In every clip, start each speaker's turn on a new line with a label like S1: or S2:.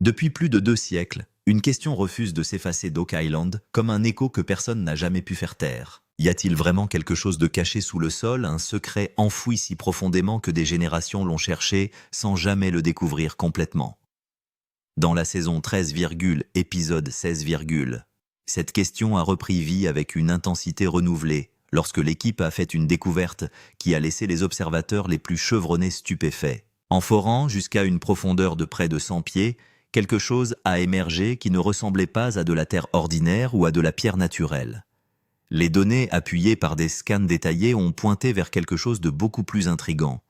S1: Depuis plus de 2 siècles, une question refuse de s'effacer d'Oak Island comme un écho que personne n'a jamais pu faire taire. Y a-t-il vraiment quelque chose de caché sous le sol, un secret enfoui si profondément que des générations l'ont cherché sans jamais le découvrir complètement? Dans la saison 13, épisode 16, cette question a repris vie avec une intensité renouvelée lorsque l'équipe a fait une découverte qui a laissé les observateurs les plus chevronnés stupéfaits. En forant jusqu'à une profondeur de près de 100 pieds, quelque chose a émergé qui ne ressemblait pas à de la terre ordinaire ou à de la pierre naturelle. Les données appuyées par des scans détaillés ont pointé vers quelque chose de beaucoup plus intrigant.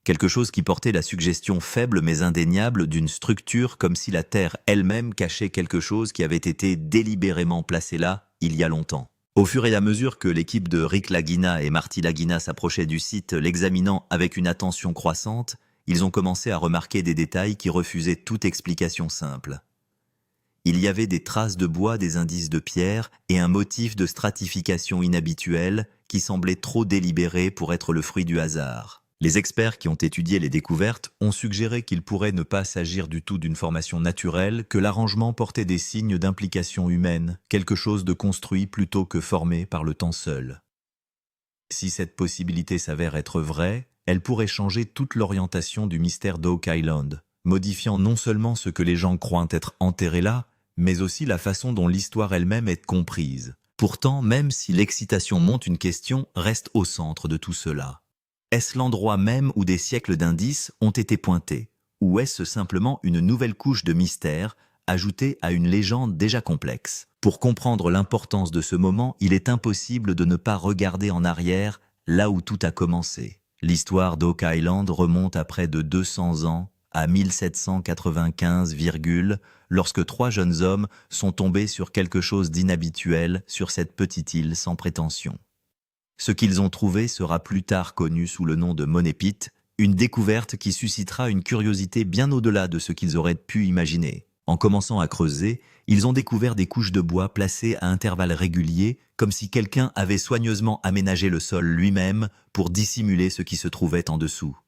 S1: Quelque chose qui portait la suggestion faible mais indéniable d'une structure comme si la Terre elle-même cachait quelque chose qui avait été délibérément placé là il y a longtemps. Au fur et à mesure que l'équipe de Rick Lagina et Marty Lagina s'approchait du site, l'examinant avec une attention croissante, ils ont commencé à remarquer des détails qui refusaient toute explication simple. Il y avait des traces de bois, des indices de pierre et un motif de stratification inhabituel qui semblait trop délibéré pour être le fruit du hasard. Les experts qui ont étudié les découvertes ont suggéré qu'il pourrait ne pas s'agir du tout d'une formation naturelle, que l'arrangement portait des signes d'implication humaine, quelque chose de construit plutôt que formé par le temps seul. Si cette possibilité s'avère être vraie, elle pourrait changer toute l'orientation du mystère d'Oak Island, modifiant non seulement ce que les gens croient être enterré là, mais aussi la façon dont l'histoire elle-même est comprise. Pourtant, même si l'excitation monte, une question reste au centre de tout cela. Est-ce l'endroit même où des siècles d'indices ont été pointés? Ou est-ce simplement une nouvelle couche de mystère ajoutée à une légende déjà complexe? Pour comprendre l'importance de ce moment, il est impossible de ne pas regarder en arrière, là où tout a commencé. L'histoire d'Oak Island remonte à près de 200 ans, à 1795, lorsque 3 jeunes hommes sont tombés sur quelque chose d'inhabituel sur cette petite île sans prétention. Ce qu'ils ont trouvé sera plus tard connu sous le nom de Money Pit, une découverte qui suscitera une curiosité bien au-delà de ce qu'ils auraient pu imaginer. En commençant à creuser, ils ont découvert des couches de bois placées à intervalles réguliers, comme si quelqu'un avait soigneusement aménagé le sol lui-même pour dissimuler ce qui se trouvait en dessous.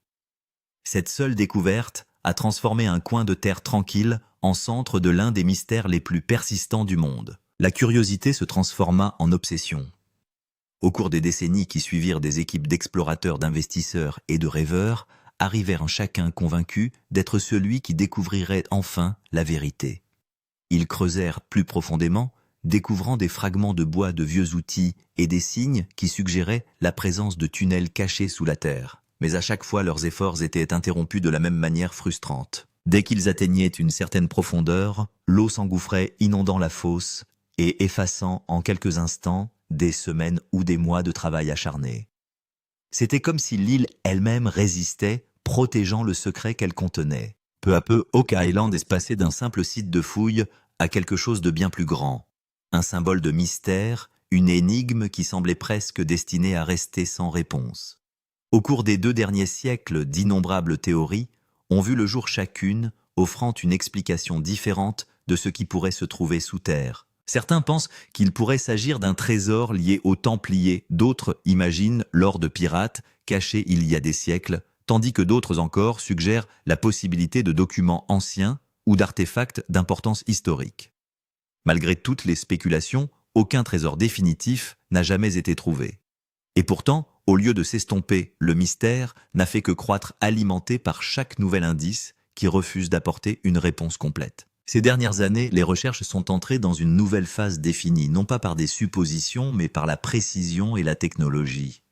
S1: Cette seule découverte a transformé un coin de terre tranquille en centre de l'un des mystères les plus persistants du monde. La curiosité se transforma en obsession. Au cours des décennies qui suivirent, des équipes d'explorateurs, d'investisseurs et de rêveurs arrivèrent chacun convaincus d'être celui qui découvrirait enfin la vérité. Ils creusèrent plus profondément, découvrant des fragments de bois, de vieux outils et des signes qui suggéraient la présence de tunnels cachés sous la terre. Mais à chaque fois, leurs efforts étaient interrompus de la même manière frustrante. Dès qu'ils atteignaient une certaine profondeur, l'eau s'engouffrait, inondant la fosse et effaçant en quelques instants des semaines ou des mois de travail acharné. C'était comme si l'île elle-même résistait, protégeant le secret qu'elle contenait. Peu à peu, Oak Island est passé d'un simple site de fouilles à quelque chose de bien plus grand. Un symbole de mystère, une énigme qui semblait presque destinée à rester sans réponse. Au cours des 2 derniers siècles, d'innombrables théories ont vu le jour chacune, offrant une explication différente de ce qui pourrait se trouver sous terre. Certains pensent qu'il pourrait s'agir d'un trésor lié aux Templiers, d'autres imaginent l'or de pirates caché il y a des siècles, tandis que d'autres encore suggèrent la possibilité de documents anciens ou d'artefacts d'importance historique. Malgré toutes les spéculations, aucun trésor définitif n'a jamais été trouvé. Et pourtant, au lieu de s'estomper, le mystère n'a fait que croître, alimenté par chaque nouvel indice qui refuse d'apporter une réponse complète. Ces dernières années, les recherches sont entrées dans une nouvelle phase définie, non pas par des suppositions, mais par la précision et la technologie.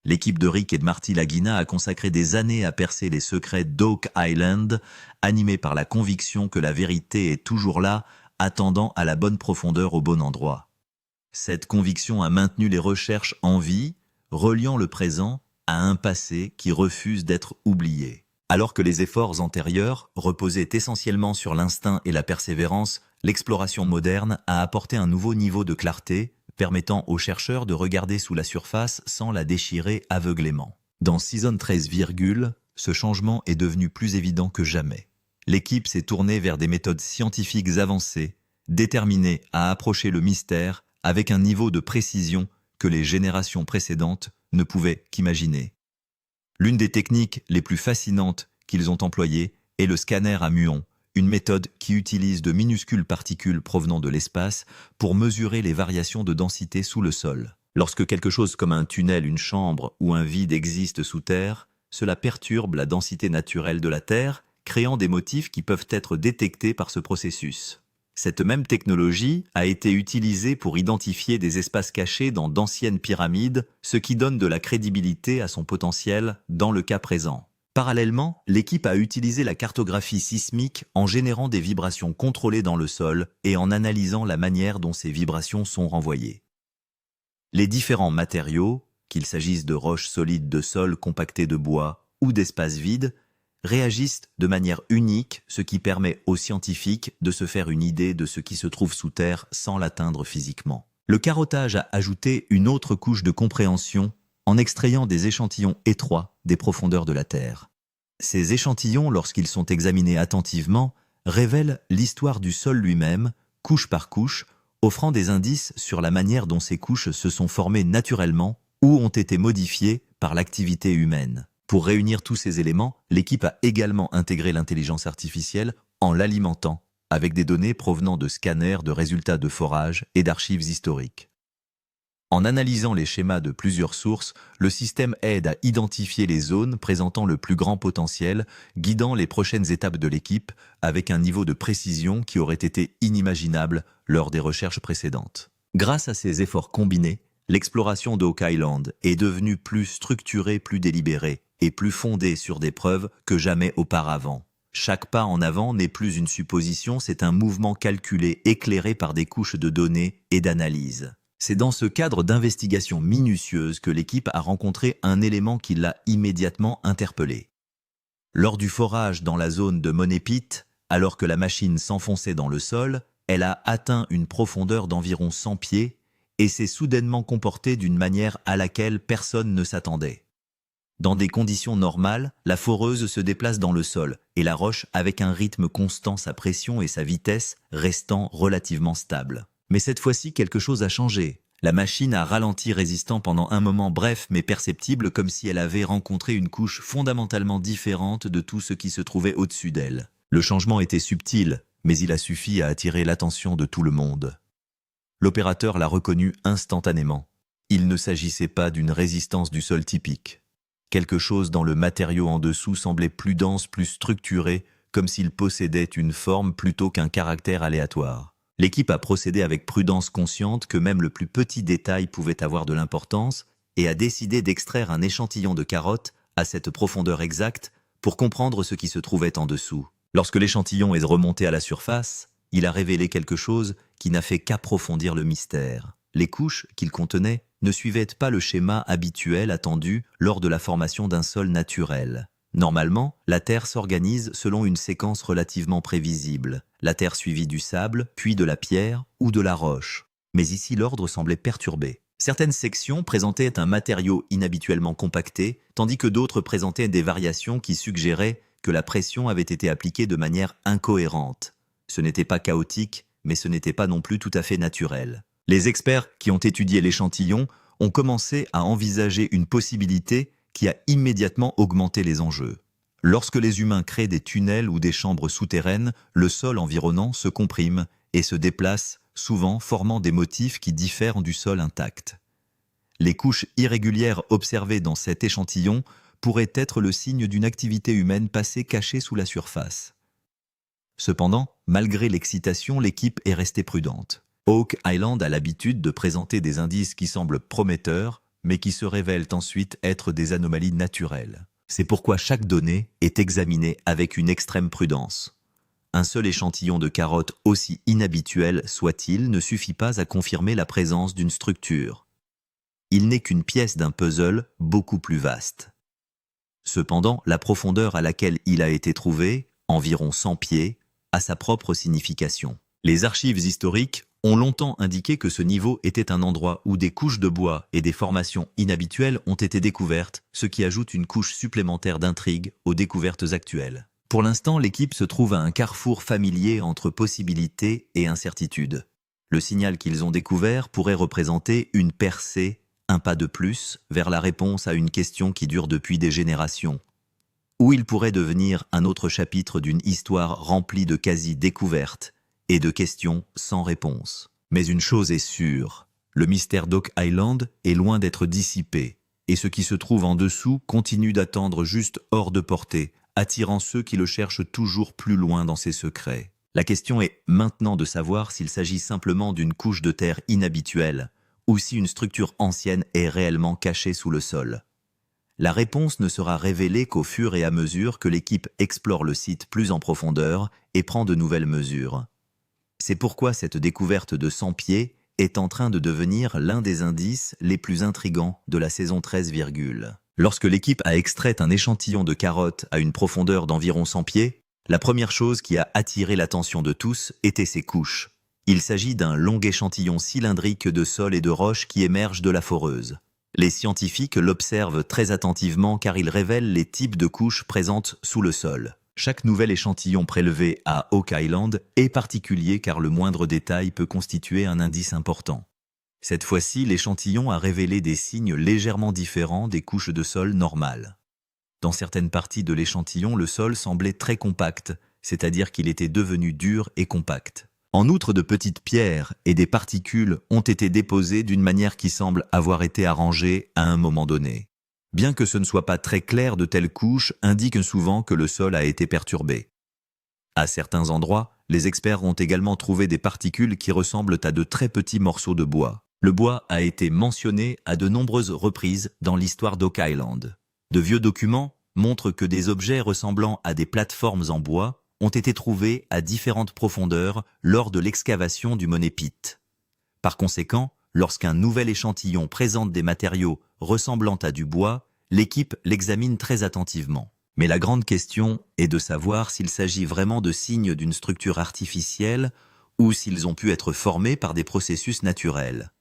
S1: L'équipe de Rick et de Marty Lagina a consacré des années à percer les secrets d'Oak Island, animée par la conviction que la vérité est toujours là, attendant à la bonne profondeur au bon endroit. Cette conviction a maintenu les recherches en vie, reliant le présent à un passé qui refuse d'être oublié. Alors que les efforts antérieurs reposaient essentiellement sur l'instinct et la persévérance, l'exploration moderne a apporté un nouveau niveau de clarté, permettant aux chercheurs de regarder sous la surface sans la déchirer aveuglément. Dans Season 13, ce changement est devenu plus évident que jamais. L'équipe s'est tournée vers des méthodes scientifiques avancées, déterminées à approcher le mystère avec un niveau de précision que les générations précédentes ne pouvaient qu'imaginer. L'une des techniques les plus fascinantes qu'ils ont employées est le scanner à muons, une méthode qui utilise de minuscules particules provenant de l'espace pour mesurer les variations de densité sous le sol. Lorsque quelque chose comme un tunnel, une chambre ou un vide existe sous terre, cela perturbe la densité naturelle de la Terre, créant des motifs qui peuvent être détectés par ce processus. Cette même technologie a été utilisée pour identifier des espaces cachés dans d'anciennes pyramides, ce qui donne de la crédibilité à son potentiel dans le cas présent. Parallèlement, l'équipe a utilisé la cartographie sismique en générant des vibrations contrôlées dans le sol et en analysant la manière dont ces vibrations sont renvoyées. Les différents matériaux, qu'il s'agisse de roches solides de sol compactées de bois ou d'espaces vides, réagissent de manière unique, ce qui permet aux scientifiques de se faire une idée de ce qui se trouve sous terre sans l'atteindre physiquement. Le carottage a ajouté une autre couche de compréhension en extrayant des échantillons étroits des profondeurs de la Terre. Ces échantillons, lorsqu'ils sont examinés attentivement, révèlent l'histoire du sol lui-même, couche par couche, offrant des indices sur la manière dont ces couches se sont formées naturellement ou ont été modifiées par l'activité humaine. Pour réunir tous ces éléments, l'équipe a également intégré l'intelligence artificielle en l'alimentant avec des données provenant de scanners de résultats de forage et d'archives historiques. En analysant les schémas de plusieurs sources, le système aide à identifier les zones présentant le plus grand potentiel, guidant les prochaines étapes de l'équipe avec un niveau de précision qui aurait été inimaginable lors des recherches précédentes. Grâce à ces efforts combinés, l'exploration d'Oak Island est devenue plus structurée, plus délibérée et plus fondée sur des preuves que jamais auparavant. Chaque pas en avant n'est plus une supposition, c'est un mouvement calculé, éclairé par des couches de données et d'analyse. C'est dans ce cadre d'investigation minutieuse que l'équipe a rencontré un élément qui l'a immédiatement interpellé. Lors du forage dans la zone de Money Pit, alors que la machine s'enfonçait dans le sol, elle a atteint une profondeur d'environ 100 pieds et s'est soudainement comportée d'une manière à laquelle personne ne s'attendait. Dans des conditions normales, la foreuse se déplace dans le sol et la roche avec un rythme constant, sa pression et sa vitesse restant relativement stables. Mais cette fois-ci, quelque chose a changé. La machine a ralenti, résistant pendant un moment bref mais perceptible, comme si elle avait rencontré une couche fondamentalement différente de tout ce qui se trouvait au-dessus d'elle. Le changement était subtil, mais il a suffi à attirer l'attention de tout le monde. L'opérateur l'a reconnu instantanément. Il ne s'agissait pas d'une résistance du sol typique. Quelque chose dans le matériau en dessous semblait plus dense, plus structuré, comme s'il possédait une forme plutôt qu'un caractère aléatoire. L'équipe a procédé avec prudence, consciente que même le plus petit détail pouvait avoir de l'importance, et a décidé d'extraire un échantillon de carottes à cette profondeur exacte pour comprendre ce qui se trouvait en dessous. Lorsque l'échantillon est remonté à la surface, il a révélé quelque chose qui n'a fait qu'approfondir le mystère. Les couches qu'il contenait ne suivaient pas le schéma habituel attendu lors de la formation d'un sol naturel. Normalement, la Terre s'organise selon une séquence relativement prévisible. La Terre suivie du sable, puis de la pierre ou de la roche. Mais ici, l'ordre semblait perturbé. Certaines sections présentaient un matériau inhabituellement compacté, tandis que d'autres présentaient des variations qui suggéraient que la pression avait été appliquée de manière incohérente. Ce n'était pas chaotique, mais ce n'était pas non plus tout à fait naturel. Les experts qui ont étudié l'échantillon ont commencé à envisager une possibilité qui a immédiatement augmenté les enjeux. Lorsque les humains créent des tunnels ou des chambres souterraines, le sol environnant se comprime et se déplace, souvent formant des motifs qui diffèrent du sol intact. Les couches irrégulières observées dans cet échantillon pourraient être le signe d'une activité humaine passée cachée sous la surface. Cependant, malgré l'excitation, l'équipe est restée prudente. Oak Island a l'habitude de présenter des indices qui semblent prometteurs, mais qui se révèlent ensuite être des anomalies naturelles. C'est pourquoi chaque donnée est examinée avec une extrême prudence. Un seul échantillon de carottes, aussi inhabituel soit-il, ne suffit pas à confirmer la présence d'une structure. Il n'est qu'une pièce d'un puzzle beaucoup plus vaste. Cependant, la profondeur à laquelle il a été trouvé, environ 100 pieds, a sa propre signification. Les archives historiques ont longtemps indiqué que ce niveau était un endroit où des couches de bois et des formations inhabituelles ont été découvertes, ce qui ajoute une couche supplémentaire d'intrigue aux découvertes actuelles. Pour l'instant, l'équipe se trouve à un carrefour familier entre possibilités et incertitudes. Le signal qu'ils ont découvert pourrait représenter une percée, un pas de plus, vers la réponse à une question qui dure depuis des générations. ou il pourrait devenir un autre chapitre d'une histoire remplie de quasi-découvertes et de questions sans réponse. Mais une chose est sûre, le mystère d'Oak Island est loin d'être dissipé, et ce qui se trouve en dessous continue d'attendre juste hors de portée, attirant ceux qui le cherchent toujours plus loin dans ses secrets. La question est maintenant de savoir s'il s'agit simplement d'une couche de terre inhabituelle, ou si une structure ancienne est réellement cachée sous le sol. La réponse ne sera révélée qu'au fur et à mesure que l'équipe explore le site plus en profondeur et prend de nouvelles mesures. C'est pourquoi cette découverte de 100 pieds est en train de devenir l'un des indices les plus intrigants de la saison 13. Lorsque l'équipe a extrait un échantillon de carottes à une profondeur d'environ 100 pieds, la première chose qui a attiré l'attention de tous était ses couches. Il s'agit d'un long échantillon cylindrique de sol et de roches qui émerge de la foreuse. Les scientifiques l'observent très attentivement car il révèle les types de couches présentes sous le sol. Chaque nouvel échantillon prélevé à Oak Island est particulier car le moindre détail peut constituer un indice important. Cette fois-ci, l'échantillon a révélé des signes légèrement différents des couches de sol normales. Dans certaines parties de l'échantillon, le sol semblait très compact, c'est-à-dire qu'il était devenu dur et compact. En outre, de petites pierres et des particules ont été déposées d'une manière qui semble avoir été arrangée à un moment donné. Bien que ce ne soit pas très clair, de telles couches indiquent souvent que le sol a été perturbé. À certains endroits, les experts ont également trouvé des particules qui ressemblent à de très petits morceaux de bois. Le bois a été mentionné à de nombreuses reprises dans l'histoire d'Oak Island. De vieux documents montrent que des objets ressemblant à des plateformes en bois ont été trouvés à différentes profondeurs lors de l'excavation du Money Pit. Par conséquent, lorsqu'un nouvel échantillon présente des matériaux ressemblant à du bois, l'équipe l'examine très attentivement. Mais la grande question est de savoir s'il s'agit vraiment de signes d'une structure artificielle ou s'ils ont pu être formés par des processus naturels.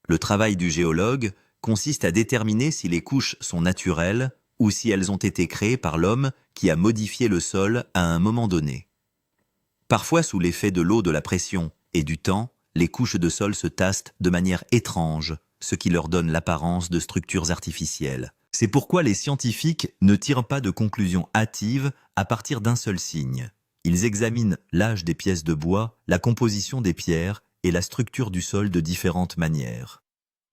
S1: Le travail du géologue consiste à déterminer si les couches sont naturelles ou si elles ont été créées par l'homme qui a modifié le sol à un moment donné. Parfois, sous l'effet de l'eau, de la pression et du temps, les couches de sol se tassent de manière étrange, ce qui leur donne l'apparence de structures artificielles. C'est pourquoi les scientifiques ne tirent pas de conclusions hâtives à partir d'un seul signe. Ils examinent l'âge des pièces de bois, la composition des pierres et la structure du sol de différentes manières.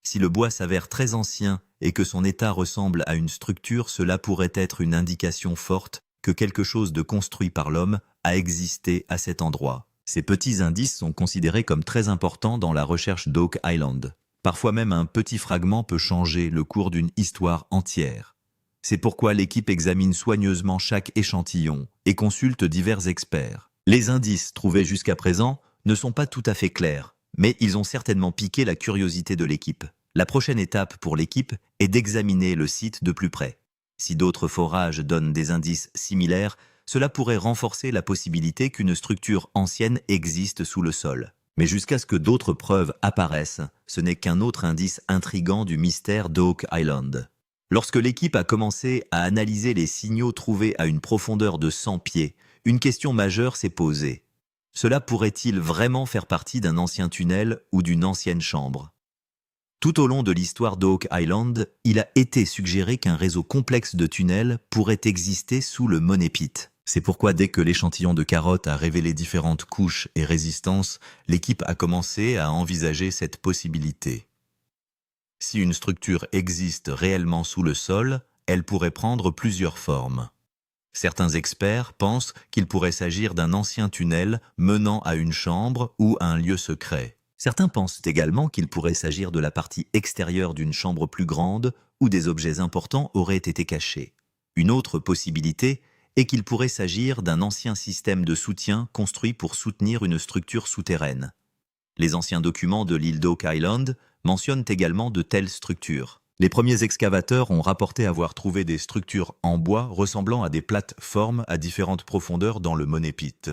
S1: Si le bois s'avère très ancien et que son état ressemble à une structure, cela pourrait être une indication forte que quelque chose de construit par l'homme a existé à cet endroit. Ces petits indices sont considérés comme très importants dans la recherche d'Oak Island. Parfois même un petit fragment peut changer le cours d'une histoire entière. C'est pourquoi l'équipe examine soigneusement chaque échantillon et consulte divers experts. Les indices trouvés jusqu'à présent ne sont pas tout à fait clairs, mais ils ont certainement piqué la curiosité de l'équipe. La prochaine étape pour l'équipe est d'examiner le site de plus près. Si d'autres forages donnent des indices similaires, cela pourrait renforcer la possibilité qu'une structure ancienne existe sous le sol. Mais jusqu'à ce que d'autres preuves apparaissent, ce n'est qu'un autre indice intrigant du mystère d'Oak Island. Lorsque l'équipe a commencé à analyser les signaux trouvés à une profondeur de 100 pieds, une question majeure s'est posée. Cela pourrait-il vraiment faire partie d'un ancien tunnel ou d'une ancienne chambre ? Tout au long de l'histoire d'Oak Island, il a été suggéré qu'un réseau complexe de tunnels pourrait exister sous le Money Pit. C'est pourquoi dès que l'échantillon de carottes a révélé différentes couches et résistances, l'équipe a commencé à envisager cette possibilité. Si une structure existe réellement sous le sol, elle pourrait prendre plusieurs formes. Certains experts pensent qu'il pourrait s'agir d'un ancien tunnel menant à une chambre ou à un lieu secret. Certains pensent également qu'il pourrait s'agir de la partie extérieure d'une chambre plus grande où des objets importants auraient été cachés. Une autre possibilité est qu'il pourrait s'agir d'un ancien système de soutien construit pour soutenir une structure souterraine. Les anciens documents de l'île d'Oak Island mentionnent également de telles structures. Les premiers excavateurs ont rapporté avoir trouvé des structures en bois ressemblant à des plateformes à différentes profondeurs dans le Money Pit.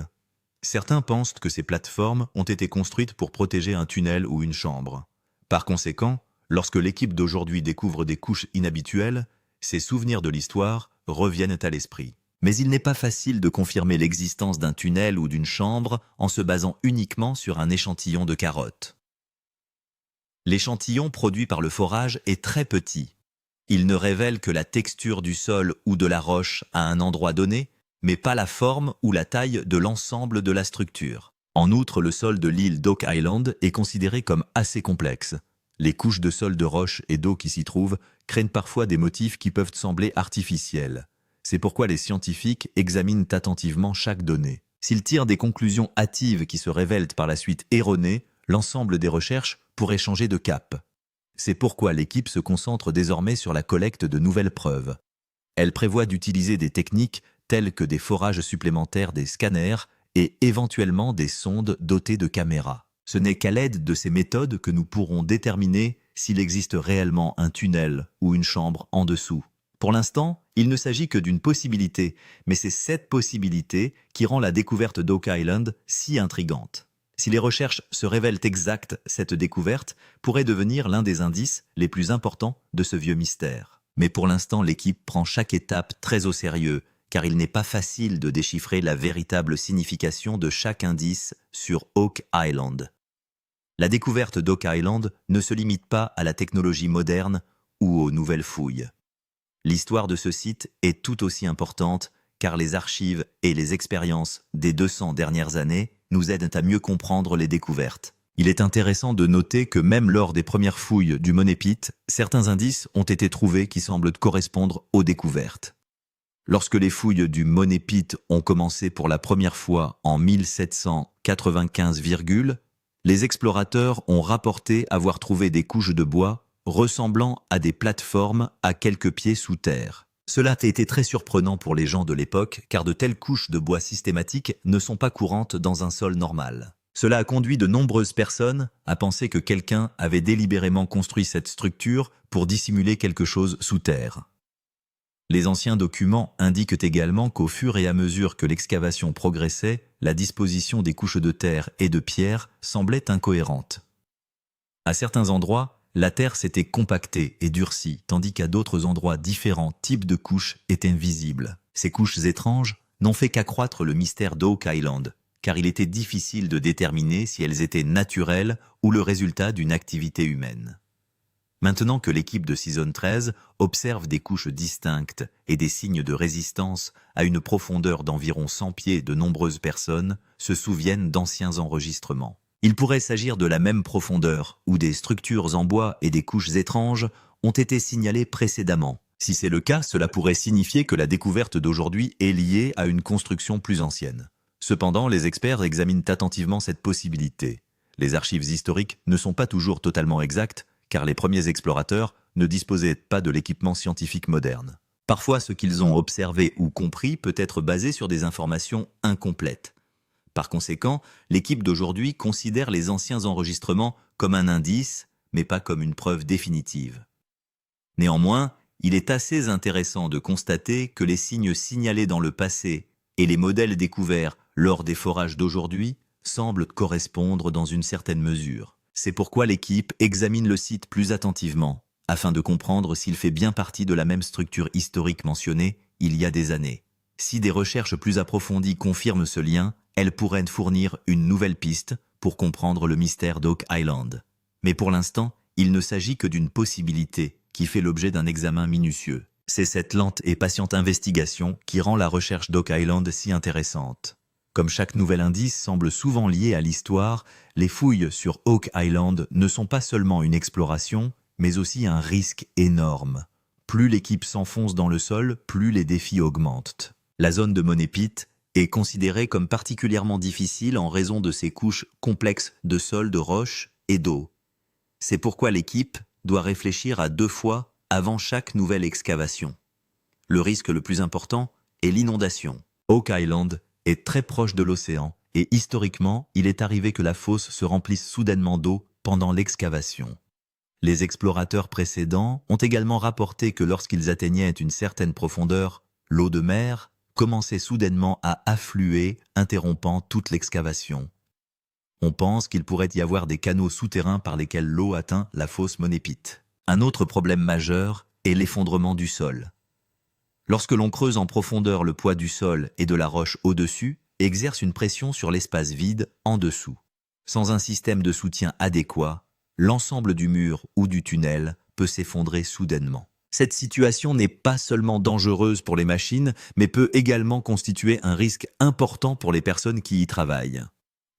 S1: Certains pensent que ces plateformes ont été construites pour protéger un tunnel ou une chambre. Par conséquent, lorsque l'équipe d'aujourd'hui découvre des couches inhabituelles, ses souvenirs de l'histoire reviennent à l'esprit. Mais il n'est pas facile de confirmer l'existence d'un tunnel ou d'une chambre en se basant uniquement sur un échantillon de carottes. L'échantillon produit par le forage est très petit. Il ne révèle que la texture du sol ou de la roche à un endroit donné, mais pas la forme ou la taille de l'ensemble de la structure. En outre, le sol de l'île d'Oak Island est considéré comme assez complexe. Les couches de sol de roche et d'eau qui s'y trouvent créent parfois des motifs qui peuvent sembler artificiels. C'est pourquoi les scientifiques examinent attentivement chaque donnée. S'ils tirent des conclusions hâtives qui se révèlent par la suite erronées, l'ensemble des recherches pourrait changer de cap. C'est pourquoi l'équipe se concentre désormais sur la collecte de nouvelles preuves. Elle prévoit d'utiliser des techniques telles que des forages supplémentaires des scanners et éventuellement des sondes dotées de caméras. Ce n'est qu'à l'aide de ces méthodes que nous pourrons déterminer s'il existe réellement un tunnel ou une chambre en dessous. Pour l'instant, il ne s'agit que d'une possibilité, mais c'est cette possibilité qui rend la découverte d'Oak Island si intrigante. Si les recherches se révèlent exactes, cette découverte pourrait devenir l'un des indices les plus importants de ce vieux mystère. Mais pour l'instant, l'équipe prend chaque étape très au sérieux, car il n'est pas facile de déchiffrer la véritable signification de chaque indice sur Oak Island. La découverte d'Oak Island ne se limite pas à la technologie moderne ou aux nouvelles fouilles. L'histoire de ce site est tout aussi importante, car les archives et les expériences des 200 dernières années nous aident à mieux comprendre les découvertes. Il est intéressant de noter que même lors des premières fouilles du Money Pit, certains indices ont été trouvés qui semblent correspondre aux découvertes. Lorsque les fouilles du Money Pit ont commencé pour la première fois en 1795, les explorateurs ont rapporté avoir trouvé des couches de bois ressemblant à des plateformes à quelques pieds sous terre. Cela a été très surprenant pour les gens de l'époque, car de telles couches de bois systématiques ne sont pas courantes dans un sol normal. Cela a conduit de nombreuses personnes à penser que quelqu'un avait délibérément construit cette structure pour dissimuler quelque chose sous terre. Les anciens documents indiquent également qu'au fur et à mesure que l'excavation progressait, la disposition des couches de terre et de pierre semblait incohérente. À certains endroits, la terre s'était compactée et durcie, tandis qu'à d'autres endroits différents types de couches étaient visibles. Ces couches étranges n'ont fait qu'accroître le mystère d'Oak Island, car il était difficile de déterminer si elles étaient naturelles ou le résultat d'une activité humaine. Maintenant que l'équipe de Season 13 observe des couches distinctes et des signes de résistance à une profondeur d'environ 100 pieds, de nombreuses personnes se souviennent d'anciens enregistrements. Il pourrait s'agir de la même profondeur, où des structures en bois et des couches étranges ont été signalées précédemment. Si c'est le cas, cela pourrait signifier que la découverte d'aujourd'hui est liée à une construction plus ancienne. Cependant, les experts examinent attentivement cette possibilité. Les archives historiques ne sont pas toujours totalement exactes, car les premiers explorateurs ne disposaient pas de l'équipement scientifique moderne. Parfois, ce qu'ils ont observé ou compris peut être basé sur des informations incomplètes. Par conséquent, l'équipe d'aujourd'hui considère les anciens enregistrements comme un indice, mais pas comme une preuve définitive. Néanmoins, il est assez intéressant de constater que les signes signalés dans le passé et les modèles découverts lors des forages d'aujourd'hui semblent correspondre dans une certaine mesure. C'est pourquoi l'équipe examine le site plus attentivement, afin de comprendre s'il fait bien partie de la même structure historique mentionnée il y a des années. Si des recherches plus approfondies confirment ce lien, elles pourraient fournir une nouvelle piste pour comprendre le mystère d'Oak Island. Mais pour l'instant, il ne s'agit que d'une possibilité qui fait l'objet d'un examen minutieux. C'est cette lente et patiente investigation qui rend la recherche d'Oak Island si intéressante. Comme chaque nouvel indice semble souvent lié à l'histoire, les fouilles sur Oak Island ne sont pas seulement une exploration, mais aussi un risque énorme. Plus l'équipe s'enfonce dans le sol, plus les défis augmentent. La zone de Money Pit est considérée comme particulièrement difficile en raison de ses couches complexes de sol, de roches et d'eau. C'est pourquoi l'équipe doit réfléchir à 2 fois avant chaque nouvelle excavation. Le risque le plus important est l'inondation. Oak Island est très proche de l'océan et historiquement, il est arrivé que la fosse se remplisse soudainement d'eau pendant l'excavation. Les explorateurs précédents ont également rapporté que lorsqu'ils atteignaient une certaine profondeur, l'eau de mer commençait soudainement à affluer, interrompant toute l'excavation. On pense qu'il pourrait y avoir des canaux souterrains par lesquels l'eau atteint la fosse Money Pit. Un autre problème majeur est l'effondrement du sol. Lorsque l'on creuse en profondeur, le poids du sol et de la roche au-dessus exerce une pression sur l'espace vide en dessous. Sans un système de soutien adéquat, l'ensemble du mur ou du tunnel peut s'effondrer soudainement. Cette situation n'est pas seulement dangereuse pour les machines, mais peut également constituer un risque important pour les personnes qui y travaillent.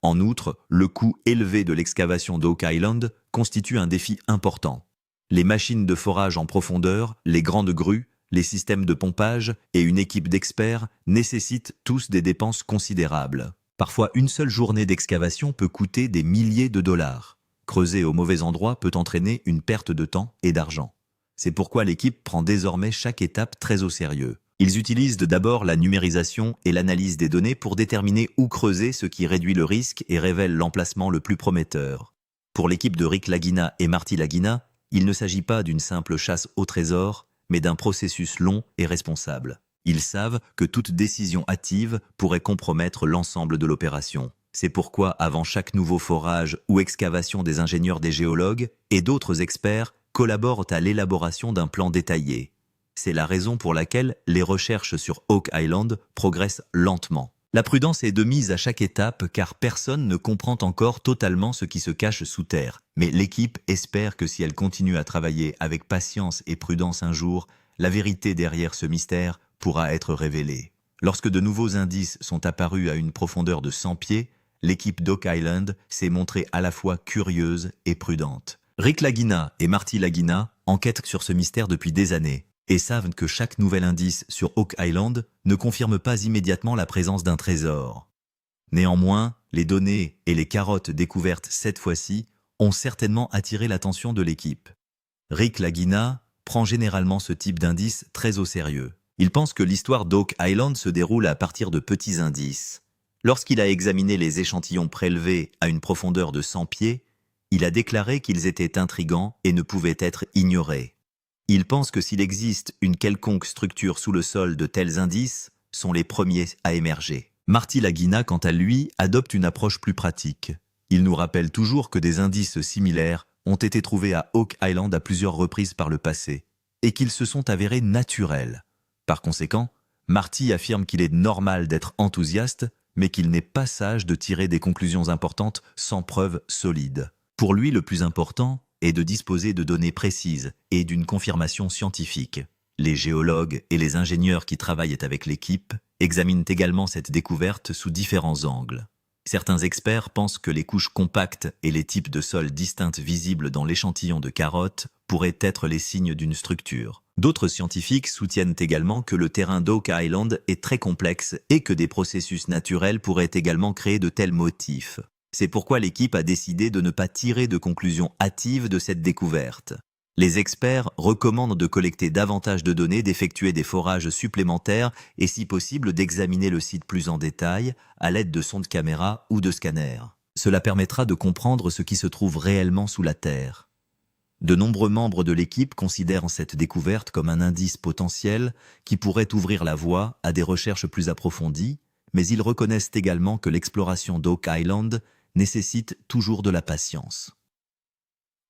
S1: En outre, le coût élevé de l'excavation d'Oak Island constitue un défi important. Les machines de forage en profondeur, les grandes grues, les systèmes de pompage et une équipe d'experts nécessitent tous des dépenses considérables. Parfois, une seule journée d'excavation peut coûter des milliers de dollars. Creuser au mauvais endroit peut entraîner une perte de temps et d'argent. C'est pourquoi l'équipe prend désormais chaque étape très au sérieux. Ils utilisent d'abord la numérisation et l'analyse des données pour déterminer où creuser, ce qui réduit le risque et révèle l'emplacement le plus prometteur. Pour l'équipe de Rick Lagina et Marty Lagina, il ne s'agit pas d'une simple chasse au trésor, mais d'un processus long et responsable. Ils savent que toute décision hâtive pourrait compromettre l'ensemble de l'opération. C'est pourquoi, avant chaque nouveau forage ou excavation, des ingénieurs, des géologues et d'autres experts collaborent à l'élaboration d'un plan détaillé. C'est la raison pour laquelle les recherches sur Oak Island progressent lentement. La prudence est de mise à chaque étape car personne ne comprend encore totalement ce qui se cache sous terre. Mais l'équipe espère que si elle continue à travailler avec patience et prudence un jour, la vérité derrière ce mystère pourra être révélée. Lorsque de nouveaux indices sont apparus à une profondeur de 100 pieds, l'équipe d'Oak Island s'est montrée à la fois curieuse et prudente. Rick Lagina et Marty Lagina enquêtent sur ce mystère depuis des années et savent que chaque nouvel indice sur Oak Island ne confirme pas immédiatement la présence d'un trésor. Néanmoins, les données et les carottes découvertes cette fois-ci ont certainement attiré l'attention de l'équipe. Rick Lagina prend généralement ce type d'indice très au sérieux. Il pense que l'histoire d'Oak Island se déroule à partir de petits indices. Lorsqu'il a examiné les échantillons prélevés à une profondeur de 100 pieds, il a déclaré qu'ils étaient intrigants et ne pouvaient être ignorés. Il pense que s'il existe une quelconque structure sous le sol, de tels indices sont les premiers à émerger. Marty Lagina, quant à lui, adopte une approche plus pratique. Il nous rappelle toujours que des indices similaires ont été trouvés à Oak Island à plusieurs reprises par le passé et qu'ils se sont avérés naturels. Par conséquent, Marty affirme qu'il est normal d'être enthousiaste, mais qu'il n'est pas sage de tirer des conclusions importantes sans preuves solides. Pour lui, le plus important est de disposer de données précises et d'une confirmation scientifique. Les géologues et les ingénieurs qui travaillent avec l'équipe examinent également cette découverte sous différents angles. Certains experts pensent que les couches compactes et les types de sols distincts visibles dans l'échantillon de carottes pourraient être les signes d'une structure. D'autres scientifiques soutiennent également que le terrain d'Oak Island est très complexe et que des processus naturels pourraient également créer de tels motifs. C'est pourquoi l'équipe a décidé de ne pas tirer de conclusions hâtives de cette découverte. Les experts recommandent de collecter davantage de données, d'effectuer des forages supplémentaires et si possible d'examiner le site plus en détail à l'aide de sondes caméra ou de scanners. Cela permettra de comprendre ce qui se trouve réellement sous la Terre. De nombreux membres de l'équipe considèrent cette découverte comme un indice potentiel qui pourrait ouvrir la voie à des recherches plus approfondies, mais ils reconnaissent également que l'exploration d'Oak Island nécessite toujours de la patience.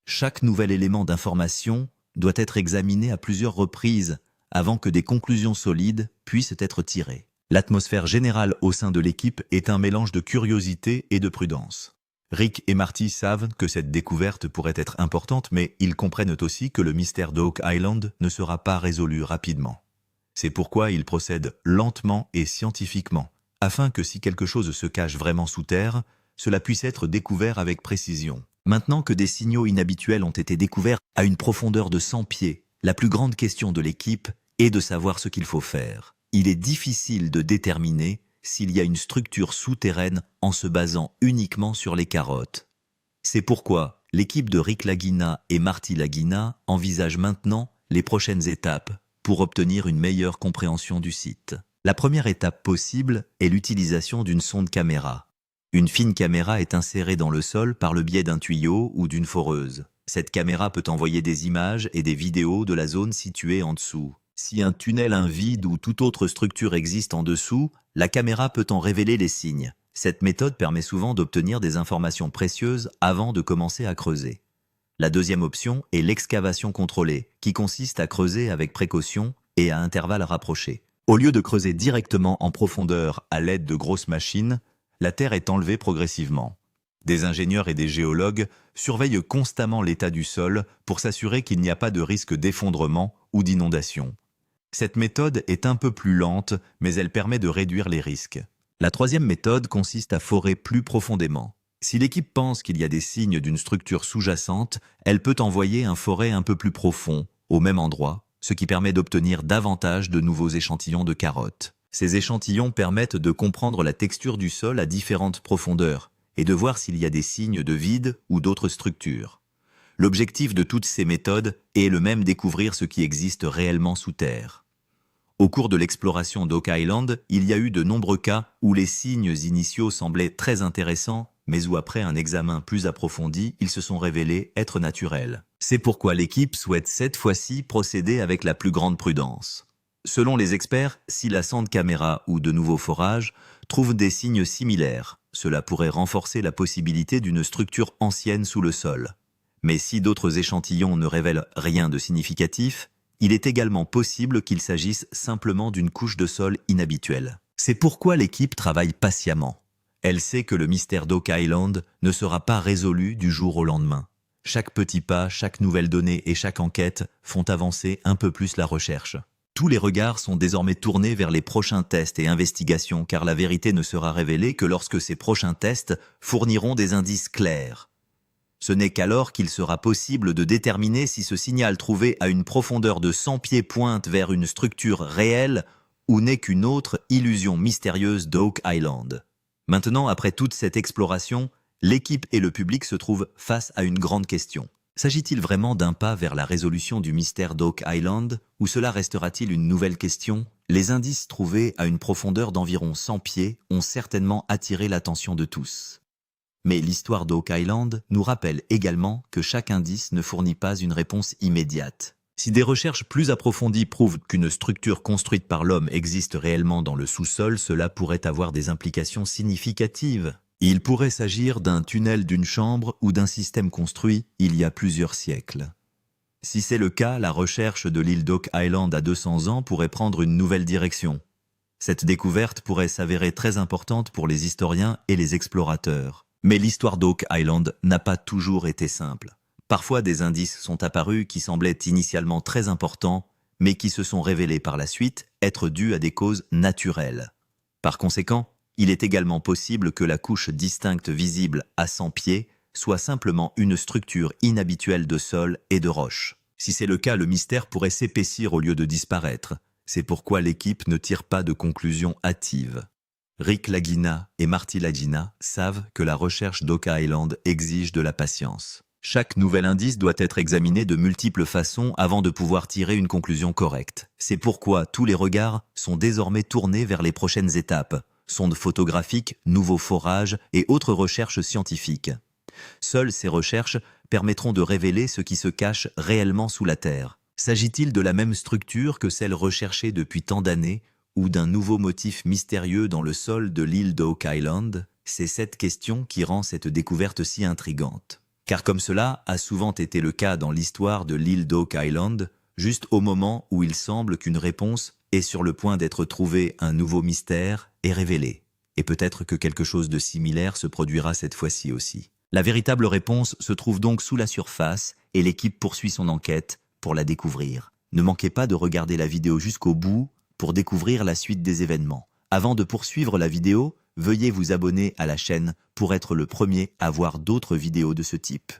S1: Chaque nouvel élément d'information doit être examiné à plusieurs reprises avant que des conclusions solides puissent être tirées. L'atmosphère générale au sein de l'équipe est un mélange de curiosité et de prudence. Rick et Marty savent que cette découverte pourrait être importante, mais ils comprennent aussi que le mystère d'Oak Island ne sera pas résolu rapidement. C'est pourquoi ils procèdent lentement et scientifiquement, afin que si quelque chose se cache vraiment sous terre, cela puisse être découvert avec précision. Maintenant que des signaux inhabituels ont été découverts à une profondeur de 100 pieds, la plus grande question de l'équipe est de savoir ce qu'il faut faire. Il est difficile de déterminer s'il y a une structure souterraine en se basant uniquement sur les carottes. C'est pourquoi l'équipe de Rick Lagina et Marty Lagina envisage maintenant les prochaines étapes pour obtenir une meilleure compréhension du site. La première étape possible est l'utilisation d'une sonde caméra. Une fine caméra est insérée dans le sol par le biais d'un tuyau ou d'une foreuse. Cette caméra peut envoyer des images et des vidéos de la zone située en dessous. Si un tunnel, un vide ou toute autre structure existe en dessous, la caméra peut en révéler les signes. Cette méthode permet souvent d'obtenir des informations précieuses avant de commencer à creuser. La deuxième option est l'excavation contrôlée, qui consiste à creuser avec précaution et à intervalles rapprochés. Au lieu de creuser directement en profondeur à l'aide de grosses machines, la terre est enlevée progressivement. Des ingénieurs et des géologues surveillent constamment l'état du sol pour s'assurer qu'il n'y a pas de risque d'effondrement ou d'inondation. Cette méthode est un peu plus lente, mais elle permet de réduire les risques. La troisième méthode consiste à forer plus profondément. Si l'équipe pense qu'il y a des signes d'une structure sous-jacente, elle peut envoyer un foret un peu plus profond, au même endroit, ce qui permet d'obtenir davantage de nouveaux échantillons de carottes. Ces échantillons permettent de comprendre la texture du sol à différentes profondeurs et de voir s'il y a des signes de vide ou d'autres structures. L'objectif de toutes ces méthodes est le même: découvrir ce qui existe réellement sous terre. Au cours de l'exploration d'Oak Island, il y a eu de nombreux cas où les signes initiaux semblaient très intéressants, mais où après un examen plus approfondi, ils se sont révélés être naturels. C'est pourquoi l'équipe souhaite cette fois-ci procéder avec la plus grande prudence. Selon les experts, si la sonde caméra ou de nouveaux forages trouvent des signes similaires, cela pourrait renforcer la possibilité d'une structure ancienne sous le sol. Mais si d'autres échantillons ne révèlent rien de significatif, il est également possible qu'il s'agisse simplement d'une couche de sol inhabituelle. C'est pourquoi l'équipe travaille patiemment. Elle sait que le mystère d'Oak Island ne sera pas résolu du jour au lendemain. Chaque petit pas, chaque nouvelle donnée et chaque enquête font avancer un peu plus la recherche. Tous les regards sont désormais tournés vers les prochains tests et investigations, car la vérité ne sera révélée que lorsque ces prochains tests fourniront des indices clairs. Ce n'est qu'alors qu'il sera possible de déterminer si ce signal trouvé à une profondeur de 100 pieds pointe vers une structure réelle ou n'est qu'une autre illusion mystérieuse d'Oak Island. Maintenant, après toute cette exploration, l'équipe et le public se trouvent face à une grande question. S'agit-il vraiment d'un pas vers la résolution du mystère d'Oak Island, ou cela restera-t-il une nouvelle question? Les indices trouvés à une profondeur d'environ 100 pieds ont certainement attiré l'attention de tous. Mais l'histoire d'Oak Island nous rappelle également que chaque indice ne fournit pas une réponse immédiate. Si des recherches plus approfondies prouvent qu'une structure construite par l'homme existe réellement dans le sous-sol, cela pourrait avoir des implications significatives. Il pourrait s'agir d'un tunnel d'une chambre ou d'un système construit il y a plusieurs siècles. Si c'est le cas, la recherche de l'île d'Oak Island à 200 ans pourrait prendre une nouvelle direction. Cette découverte pourrait s'avérer très importante pour les historiens et les explorateurs. Mais l'histoire d'Oak Island n'a pas toujours été simple. Parfois, des indices sont apparus qui semblaient initialement très importants, mais qui se sont révélés par la suite être dus à des causes naturelles. Par conséquent, il est également possible que la couche distincte visible à 100 pieds soit simplement une structure inhabituelle de sol et de roches. Si c'est le cas, le mystère pourrait s'épaissir au lieu de disparaître. C'est pourquoi l'équipe ne tire pas de conclusions hâtives. Rick Lagina et Marty Lagina savent que la recherche d'Oak Island exige de la patience. Chaque nouvel indice doit être examiné de multiples façons avant de pouvoir tirer une conclusion correcte. C'est pourquoi tous les regards sont désormais tournés vers les prochaines étapes: sondes photographiques, nouveaux forages et autres recherches scientifiques. Seules ces recherches permettront de révéler ce qui se cache réellement sous la Terre. S'agit-il de la même structure que celle recherchée depuis tant d'années, ou d'un nouveau motif mystérieux dans le sol de l'île d'Oak Island? C'est cette question qui rend cette découverte si intrigante. Car comme cela a souvent été le cas dans l'histoire de l'île d'Oak Island, juste au moment où il semble qu'une réponse est sur le point d'être trouvée, un nouveau mystère est révélé. Et peut-être que quelque chose de similaire se produira cette fois-ci aussi. La véritable réponse se trouve donc sous la surface et l'équipe poursuit son enquête pour la découvrir. Ne manquez pas de regarder la vidéo jusqu'au bout pour découvrir la suite des événements. Avant de poursuivre la vidéo, veuillez vous abonner à la chaîne pour être le premier à voir d'autres vidéos de ce type.